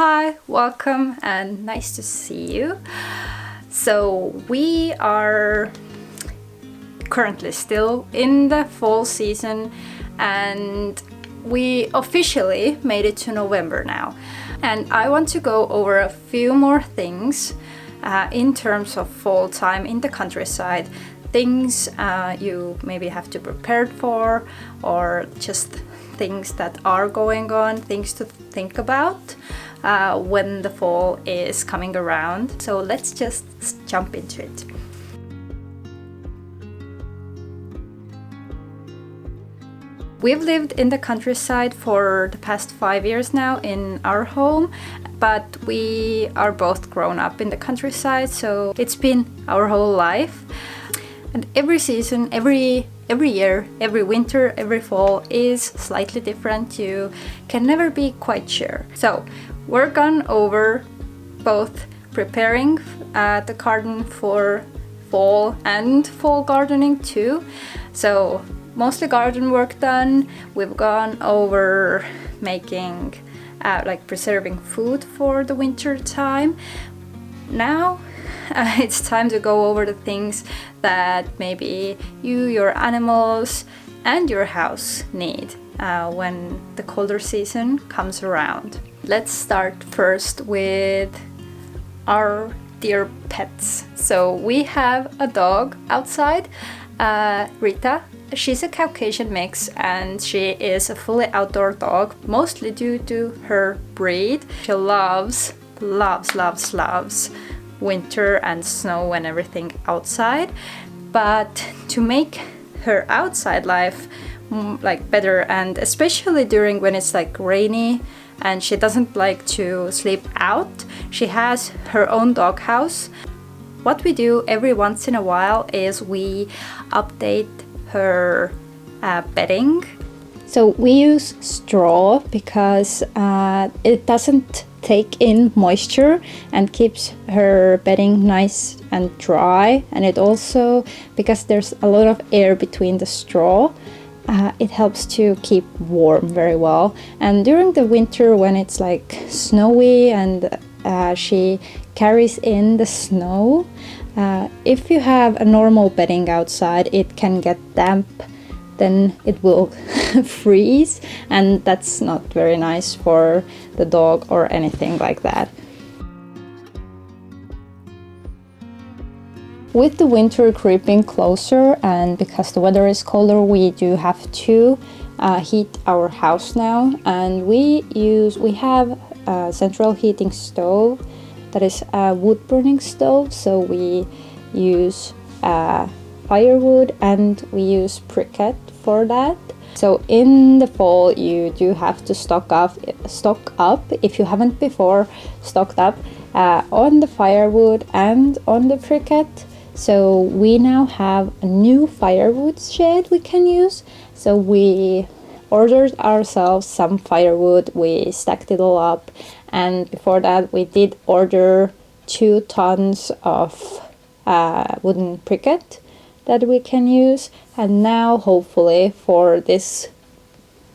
Hi, welcome and nice to see you. So we are currently still in the fall season and we officially made it to November now. And I want to go over a few more things in terms of fall time in the countryside. Things you maybe have to prepare for, or just things that are going on, things to think about when the fall is coming around. So let's just jump into it. We've lived in the countryside for the past 5 years now in our home, but we are both grown up in the countryside, so it's been our whole life. And every season, every year, every winter, every fall is slightly different. You can never be quite sure. So we're gone over both preparing the garden for fall and fall gardening too. So mostly garden work done. We've gone over making preserving food for the winter time. Now it's time to go over the things that maybe you, your animals, and your house need when the colder season comes around. Let's start first with our dear pets. So we have a dog outside, Rita. She's a Caucasian mix and she is a fully outdoor dog, mostly due to her breed. She loves winter and snow and everything outside, but to make her outside life better, and especially during when it's rainy and she doesn't like to sleep out, she has her own dog house. What we do every once in a while is we update her bedding. So we use straw because it doesn't take in moisture and keeps her bedding nice and dry, and it also, because there's a lot of air between the straw, it helps to keep warm very well. And during the winter when it's snowy and she carries in the snow, if you have a normal bedding outside, it can get damp, then it will freeze, and that's not very nice for the dog or anything like that. With the winter creeping closer, and because the weather is colder, we do have to heat our house now, and we have a central heating stove that is a wood burning stove, so we use firewood and we use briquette for that. So in the fall you do have to stock up if you haven't before stocked up on the firewood and on the briquette. So we now have a new firewood shed we can use. So we ordered ourselves some firewood, we stacked it all up, and before that we did order 2 tons of wooden briquette that we can use. And now hopefully for this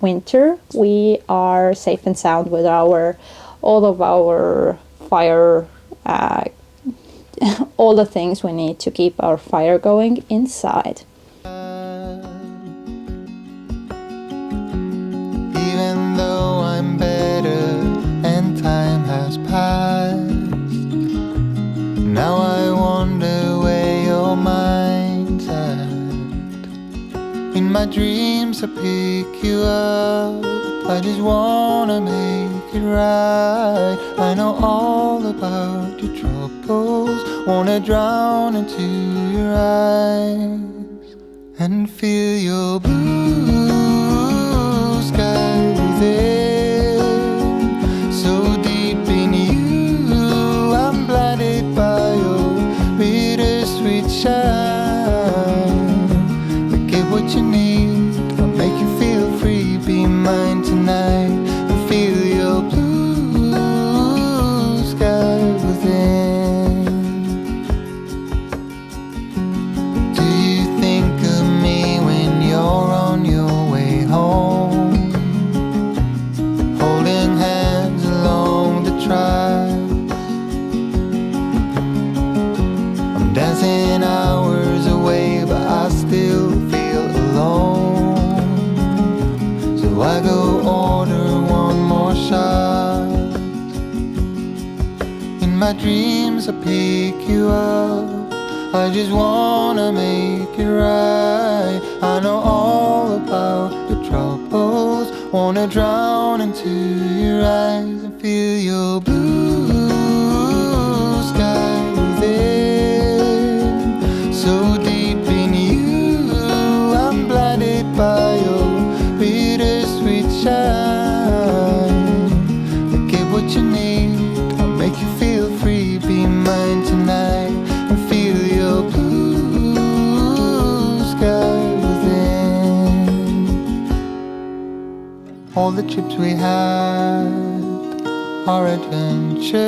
winter we are safe and sound with all of our fire, all the things we need to keep our fire going inside. Even though I'm better and time has passed, now I wonder where your mind's at. In my dreams I pick you up, I just wanna make it right. I know all about your troubles, wanna drown into your eyes and feel your blue sky within. So deep in you, I'm blinded by your bittersweet shine. But get what you need, I'll make you feel free. Be mine tonight and feel your blue sky within. Do you think of me when you're on your way home? In my dreams I pick you up. I just wanna make it right. I know all about your troubles. Wanna drown into your eyes and feel your blue sky within. So deep in you, I'm blinded by your bittersweet shine. I get what you need, I'll make you feel free. Be mine tonight and feel your blue sky within. All the trips we had, our adventures,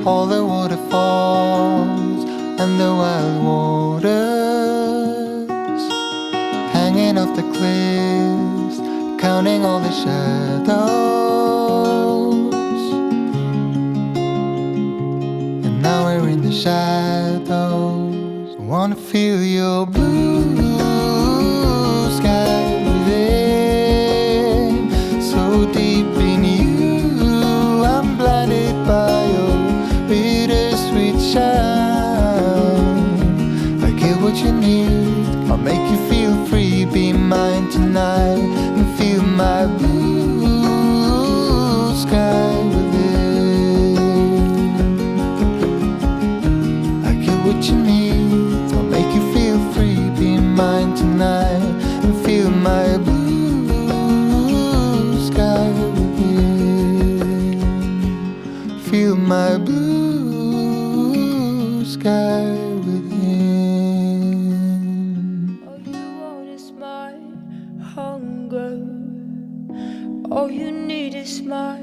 all the waterfalls and the wild waters, hanging off the cliffs, counting all the shadows. And now we're in the shadows. I wanna feel your blue sky within. So deep in you, I'm blinded by your bittersweet shine. I get what you need, I'll make you feel free. Be mine tonight and feel my blue sky within. I get what you need, I'll make you feel free. Be mine tonight and feel my blue sky within. Feel my blue sky within. All you want is my hunger. All you need is my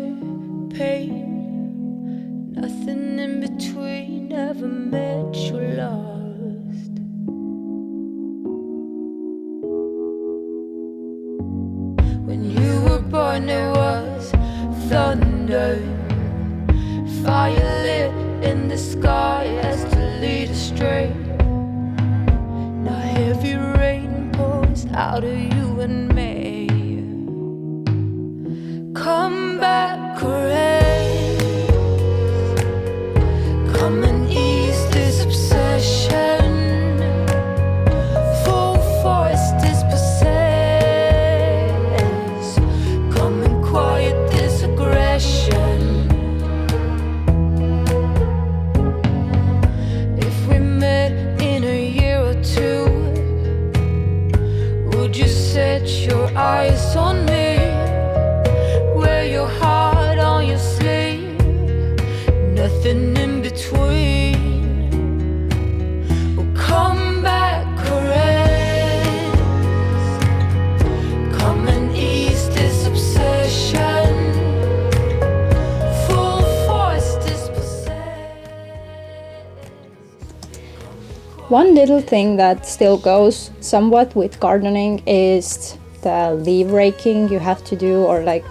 pain. Nothing in between, never met you lost. When you were born there was thunder, fire lit in the sky as to lead astray. Now heavy rain pours out of you and me. Come back, rain. Come and ease this obsession. Full force dispossess. Come and quiet this aggression. If we met in a year or two, would you set your eyes on me? Wear your heart on your sleeve, nothing in between. Oh, come back, caress. Come and ease this obsession. Full force dispossess. One little thing that still goes somewhat with gardening is the leaf raking you have to do, or like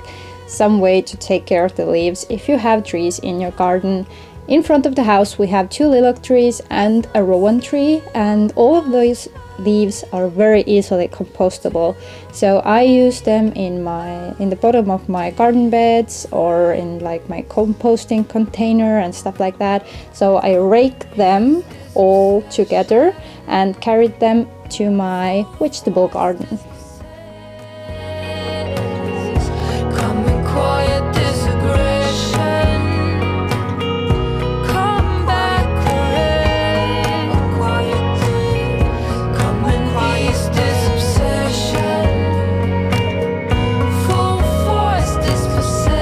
some way to take care of the leaves. If you have trees in your garden, in front of the house we have 2 lilac trees and a rowan tree, and all of those leaves are very easily compostable. So I use them in the bottom of my garden beds or in like my composting container and stuff like that. So I rake them all together and carried them to my vegetable garden. Come and quiet this aggression. Come back, rain. Quiet this. Come and ease this obsession. Full force dispossess.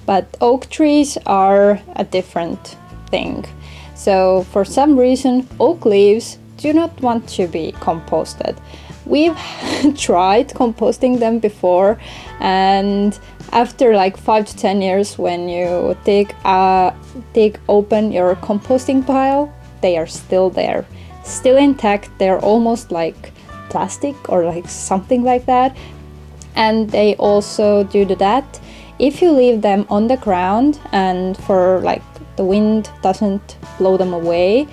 But oak trees are a different thing. So for some reason, oak leaves do not want to be composted. We've tried composting them before, and after like 5 to 10 years, when you dig open your composting pile, they are still there, still intact. They're almost like plastic or like something like that. And they also do that if you leave them on the ground and for like the wind doesn't blow them away,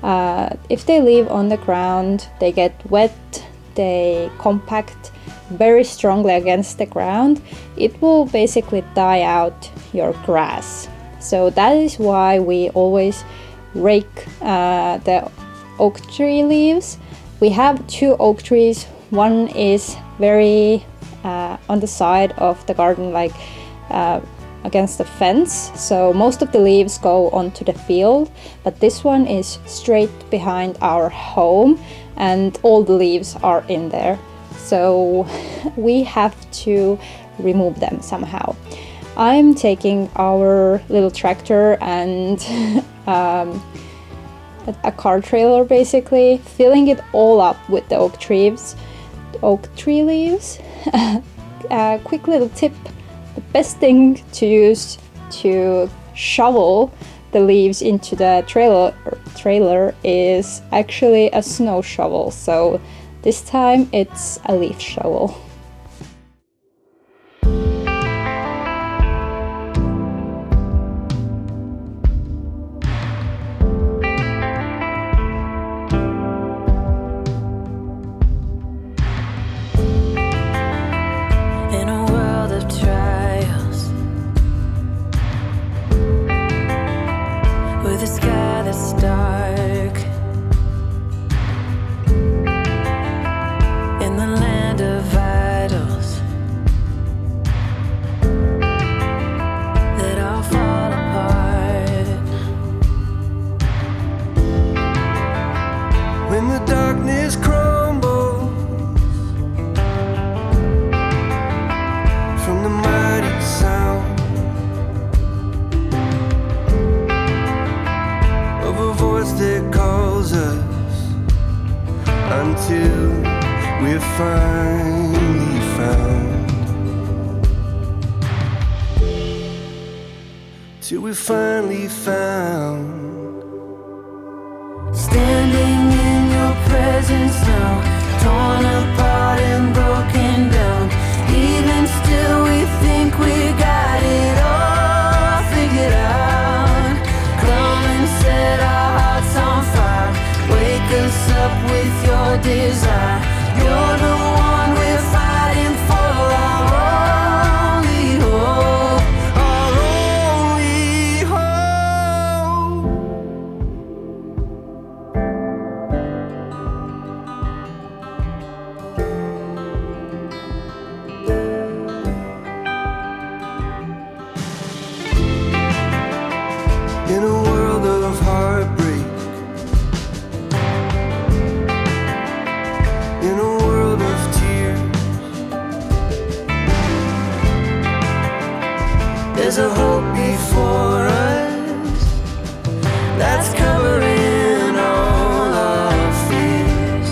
If they live on the ground, they get wet, they compact very strongly against the ground, it will basically die out your grass. So that is why we always rake the oak tree leaves. We have 2 oak trees. One is very on the side of the garden, like against the fence, so most of the leaves go onto the field, but this one is straight behind our home and all the leaves are in there, so we have to remove them somehow. I'm taking our little tractor and a car trailer, basically filling it all up with the oak tree leaves. A quick little tip: the best thing to use to shovel the leaves into the trailer is actually a snow shovel. So this time it's a leaf shovel. When the darkness crumbles from the mighty sound of a voice that calls us until we're finally found, till we're finally found. Standing in your presence now, torn apart and broken down. Even still we think we got it all figured out. Come and set our hearts on fire. Wake us up with your desire. You're the one we're fighting for, our only hope, our only hope. In a world of heartbreak, in a world of tears, there's a hope before us that's covering all our fears.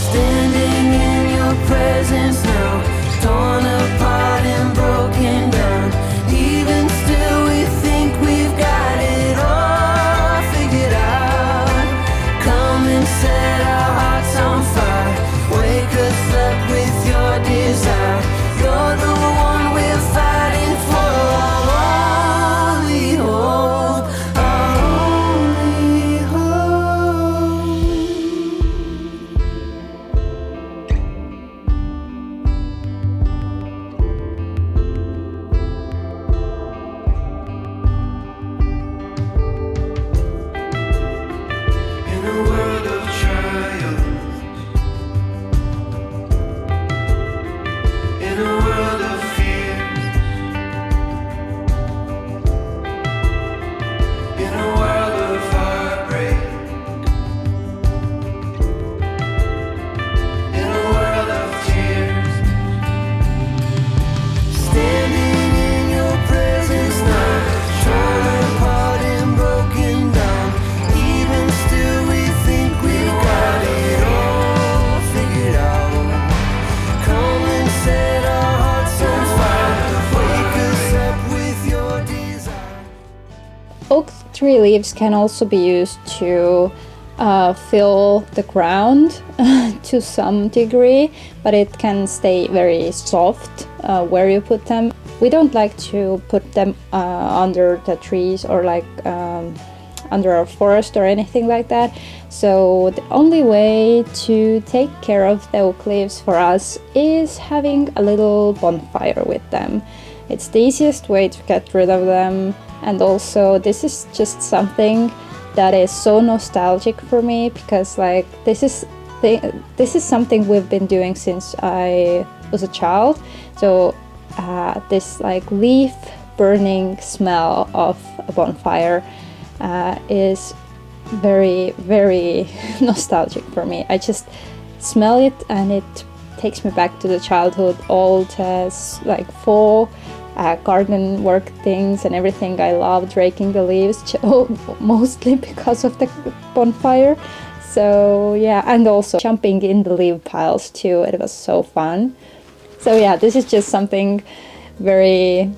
Standing in your presence now, torn apart and broken down. Even still we think we've got it all figured out. Come and set our hearts on fire. Wake us up with your desire. You're the one we're fighting for, our only hope, our only hope. In a world of trials, in a world of fears, in a world of heartbreak, in a world of tears, standing in your presence now, torn apart and broken down. Even still we think we've got it all figured out. Come and set our hearts on fire. Wake us up with your desire. Oak tree leaves can also be used to fill the ground to some degree, but it can stay very soft where you put them. We don't like to put them under the trees or like under our forest or anything like that. So the only way to take care of the oak leaves for us is having a little bonfire with them. It's the easiest way to get rid of them, and also this is just something that is so nostalgic for me, because like this is something we've been doing since I was a child. So this like leaf burning smell of a bonfire is very, very nostalgic for me. I just smell it and it takes me back to the childhood, all the like fall garden work things and everything. I loved raking the leaves, mostly because of the bonfire. So yeah, and also jumping in the leaf piles too. It was so fun. So yeah, this is just something very,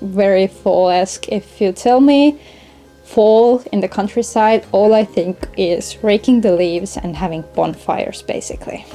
very fall-esque. If you tell me fall in the countryside, all I think is raking the leaves and having bonfires, basically.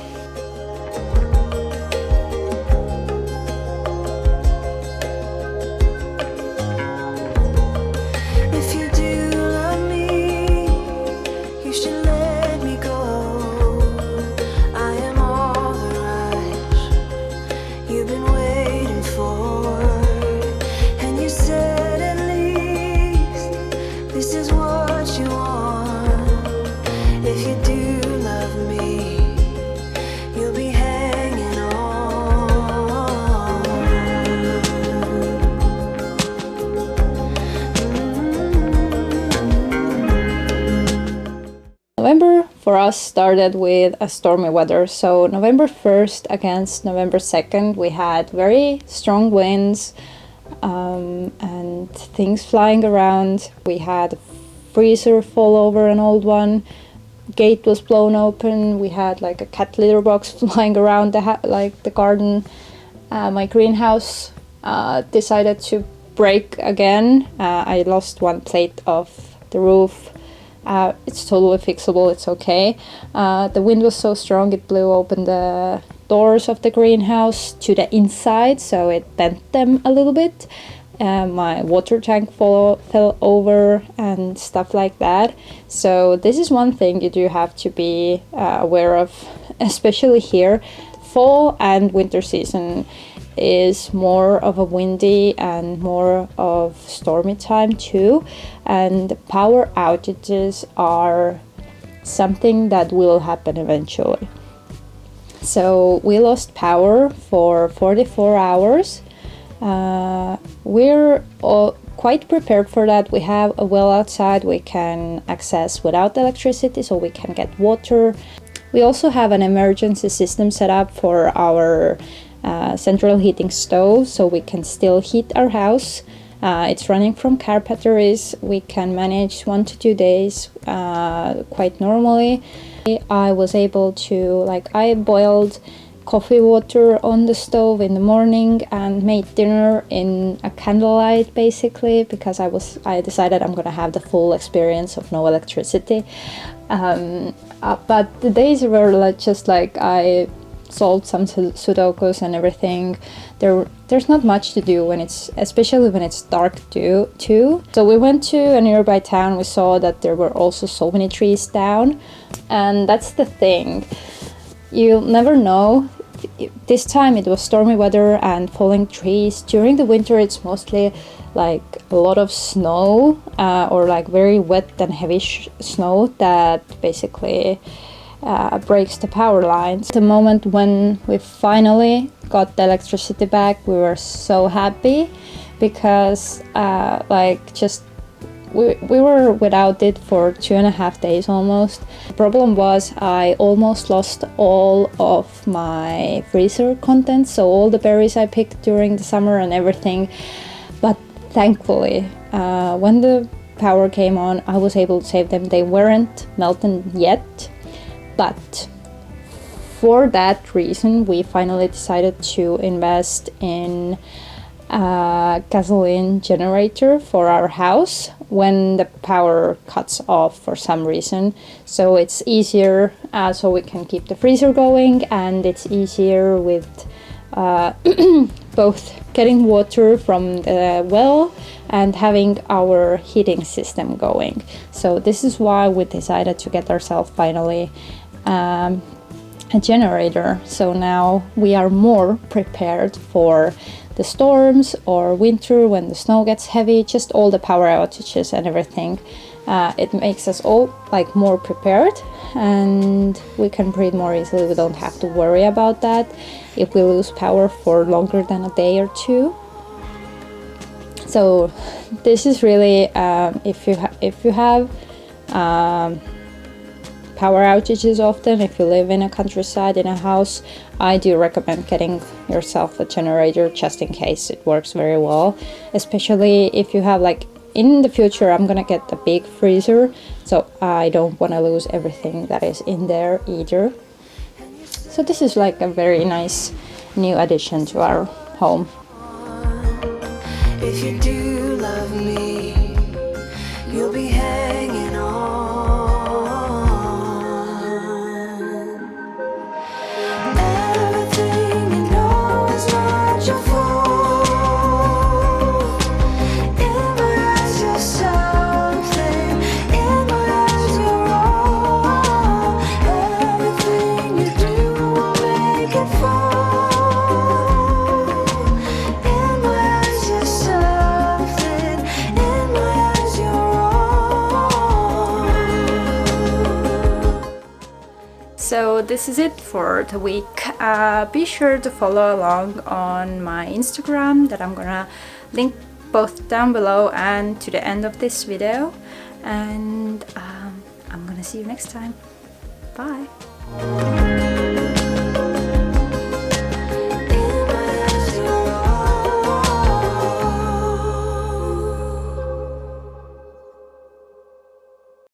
November for us started with a stormy weather. So November 1st against November 2nd, we had very strong winds and things flying around. We had a freezer fall over, an old one. Gate was blown open. We had like a cat litter box flying around the garden. My greenhouse decided to break again. I lost one plate of the roof. It's totally fixable, it's okay. The wind was so strong it blew open the doors of the greenhouse to the inside, so it bent them a little bit. My water tank fell over and stuff like that. So this is one thing you do have to be aware of, especially here. Fall and winter season is more of a windy and more of stormy time too, and power outages are something that will happen eventually. So we lost power for 44 hours. We're quite prepared for that. We have a well outside we can access without electricity, so we can get water. We also have an emergency system set up for our central heating stove, so we can still heat our house. It's running from car batteries. We can manage 1 to 2 days quite normally. I was able to, I boiled coffee water on the stove in the morning and made dinner in a candlelight, basically, because I decided I'm gonna have the full experience of no electricity. But the days were just I solved some sudokus and everything. There's not much to do especially when it's dark too. So we went to a nearby town. We saw that there were also so many trees down, and that's the thing. You'll never know. This time it was stormy weather and falling trees. During the winter it's mostly a lot of snow or very wet and heavy snow that basically breaks the power lines. The moment when we finally got the electricity back, we were so happy because we were without it for 2.5 days almost. The problem was I almost lost all of my freezer contents, so all the berries I picked during the summer and everything. But thankfully, when the power came on, I was able to save them. They weren't melted yet, but for that reason, we finally decided to invest in a gasoline generator for our house when the power cuts off for some reason. So it's easier, so we can keep the freezer going, and it's easier with both getting water from the well and having our heating system going. So this is why we decided to get ourselves finally a generator. So now we are more prepared for the storms or winter when the snow gets heavy, just all the power outages and everything. It makes us all like more prepared, and we can breathe more easily. We don't have to worry about that if we lose power for longer than a day or two. So this is really if you have power outages often, if you live in a countryside in a house, I do recommend getting yourself a generator just in case. It works very well, especially if you have like, in the future I'm gonna get the big freezer, so I don't want to lose everything that is in there either. So this is like a very nice new addition to our home. If you do love me, you'll be hanging on. Everything you know is not your fault. In my eyes you're something, in my eyes you're wrong. Everything you do will make it fall. In my eyes you're something, in my eyes you're wrong. So this is it for the week. Be sure to follow along on my Instagram that I'm gonna link both down below and to the end of this video. And I'm gonna see you next time. Bye.